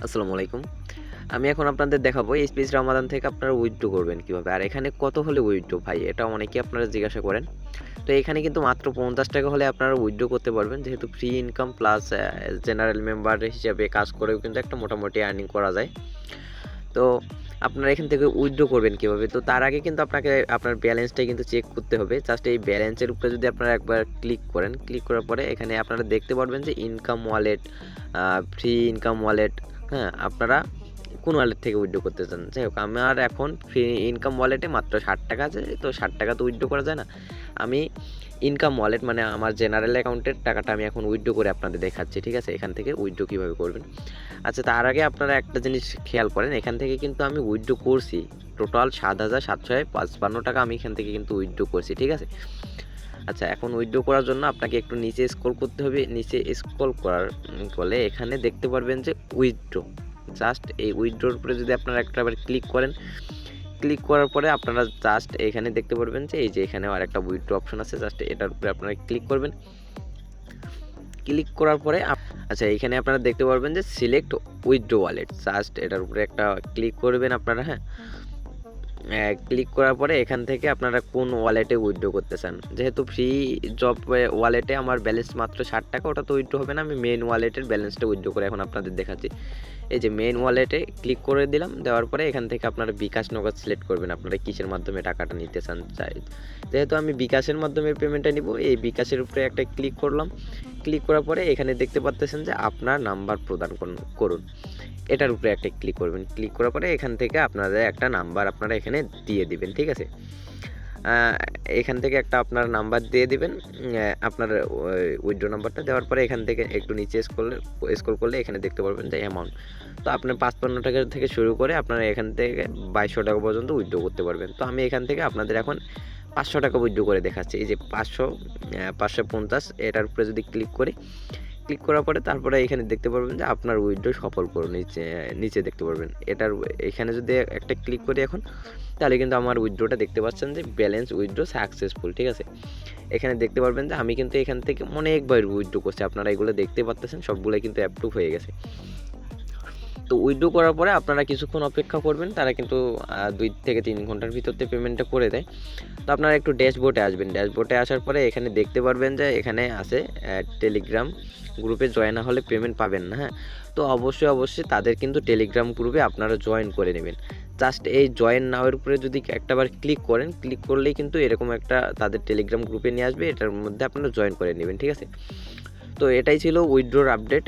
আসসালামু আলাইকুম। আমি এখন আপনাদের দেখাবো স্পেস রামাদান থেকে আপনারা উইথড্র করবেন কিভাবে। আর এখানে কত হলে উইথড্র ভাই? এটা অনেকেই আপনারা জিজ্ঞাসা করেন। তো এখানে কিন্তু মাত্র ৳৫০ হলে আপনারা উইথড্র করতে পারবেন। যেহেতু free income plus general member হিসেবে কাজ করেও কিন্তু একটা মোটামুটি আর্নিং করা যায়। তো আপনারা এখান থেকে উইথড্র করবেন কিভাবে? তো তার আগে কিন্তু আপনাকে আপনার ব্যালেন্সটা কিন্তু চেক করতে হবে। জাস্ট এই ব্যালেন্সের উপরে যদি আপনারা একবার ক্লিক করেন, ক্লিক করার পরে এখানে আপনারা দেখতে পারবেন যে income wallet, free income wallet, হ্যাঁ? আপনারা কোন ওয়ালেট থেকে উইথড্র করতে চান? যাই হোক আমার এখন ফ্রি ইনকাম ওয়ালেটে মাত্র ৳৬০ আছে। তো ৳৬০ তো উইথড্র করা যায় না। আমি ইনকাম ওয়ালেট মানে আমার জেনারেল অ্যাকাউন্টের টাকাটা আমি এখন উইথড্র করে আপনাদের দেখাচ্ছি। ঠিক আছে? এখান থেকে উইথড্র কীভাবে করবেন। আচ্ছা তার আগে আপনারা একটা জিনিস খেয়াল করেন, এখান থেকে কিন্তু আমি উইথড্র করছি। টোটাল ৳৭,৭৫৫ আমি এখান থেকে কিন্তু উইথড্র করছি। ঠিক আছে? আচ্ছা এখন উইথড্র করার জন্য আপনাকে একটু নিচে স্ক্রল করতে হবে। নিচে স্ক্রল করার ফলে এখানে দেখতে পারবেন যে উইথড্র। জাস্ট এই উইথড্রর উপরে যদি আপনারা একটাবার ক্লিক করেন, ক্লিক করার পরে আপনারা জাস্ট এখানে দেখতে পারবেন যে এই যে এখানে আরেকটা উইথড্র অপশন আছে। জাস্ট এটার উপরে আপনারা ক্লিক করবেন। ক্লিক করার পরে আচ্ছা এখানে আপনারা দেখতে পারবেন যে সিলেক্ট উইথড্র ওয়ালেট। জাস্ট এটার উপরে একটা ক্লিক করবেন আপনারা, হ্যাঁ? ক্লিক করার পরে এখান থেকে আপনারা কোন ওয়ালেটে উইথড্র করতে চান। যেহেতু ফ্রি জব ওয়ালেটে আমার ব্যালেন্স মাত্র ৳৬০, ওটা তো উইথড্র হবে না। আমি মেইন ওয়ালেটের ব্যালেন্সটা উইথড্র করে এখন আপনাদের দেখাচ্ছি। এই যে মেইন ওয়ালেটে ক্লিক করে দিলাম। দেওয়ার পরে এখান থেকে আপনারা বিকাশ নগদ সিলেক্ট করবেন। আপনারা কিসের মাধ্যমে টাকাটা নিতে চান। যেহেতু আমি বিকাশের মাধ্যমে পেমেন্টটা নিব, এই বিকাশের উপরে একটা ক্লিক করলাম। ক্লিক করার পরে এখানে দেখতে পাচ্ছেন যে আপনার নাম্বার প্রদান করুন। এটার উপরে একটা ক্লিক করবেন। ক্লিক করার পরে এখান থেকে আপনাদের একটা নাম্বার আপনারা এখানে দিয়ে দিবেন। ঠিক আছে? এখান থেকে একটা আপনার নাম্বার দিয়ে দিবেন। আপনার উইথড্র নাম্বারটা দেওয়ার পরে এখান থেকে একটু নিচে স্ক্রল করলে এখানে দেখতে পারবেন যে অ্যামাউন্ট। তো আপনার ৳৫৫ থেকে শুরু করে আপনারা এখান থেকে ৳২২০০ পর্যন্ত উইথড্র করতে পারবেন। তো আমি এখান থেকে আপনাদের এখন ৳৫০০ উইথড্র করে দেখাচ্ছি। এই যে ৫৫০ এটার উপরে যদি ক্লিক করি, ক্লিক করার পরে তারপরে এখানে দেখতে পারবেন যে আপনার উইথড্র সফল করুন। নিচে দেখতে পারবেন। এখানে যদি একটা ক্লিক করি এখন, তাহলে কিন্তু আমার উইথড্রটা দেখতে পাচ্ছেন যে ব্যালেন্স উইথড্র সাকসেসফুল। ঠিক আছে? এখানে দেখতে পারবেন যে আমি কিন্তু এখান থেকে অনেকবার উইথড্র করছি। আপনারা এগুলো দেখতে পাচ্ছেন সবগুলাই কিন্তু অ্যাপ্রুভ হয়ে গেছে। তো উইথড্র করার পরে আপনারা কিছুক্ষণ অপেক্ষা করবেন। তারা কিন্তু ২ থেকে ৩ ঘন্টার ভিতরে পেমেন্টটা করে দেয়। তো আপনারা একটু ড্যাশবোর্ডে আসবেন। ড্যাশবোর্ডে আসার পরে এখানে দেখতে পারবেন যে এখানে আছে টেলিগ্রাম গ্রুপে জয়েন না হলে পেমেন্ট পাবেন না, হ্যাঁ? তো অবশ্যই তাদের কিন্তু টেলিগ্রাম গ্রুপে আপনারা জয়েন করে নেবেন। জাস্ট এই জয়েন নাও এর উপরে যদি একটাবার ক্লিক করেন, ক্লিক করলেই কিন্তু এরকম একটা তাদের টেলিগ্রাম গ্রুপে নিয়ে আসবে। এটার মধ্যে আপনারা জয়েন করে নেবেন। ঠিক আছে? তো এটাই ছিল উইথড্রর আপডেট।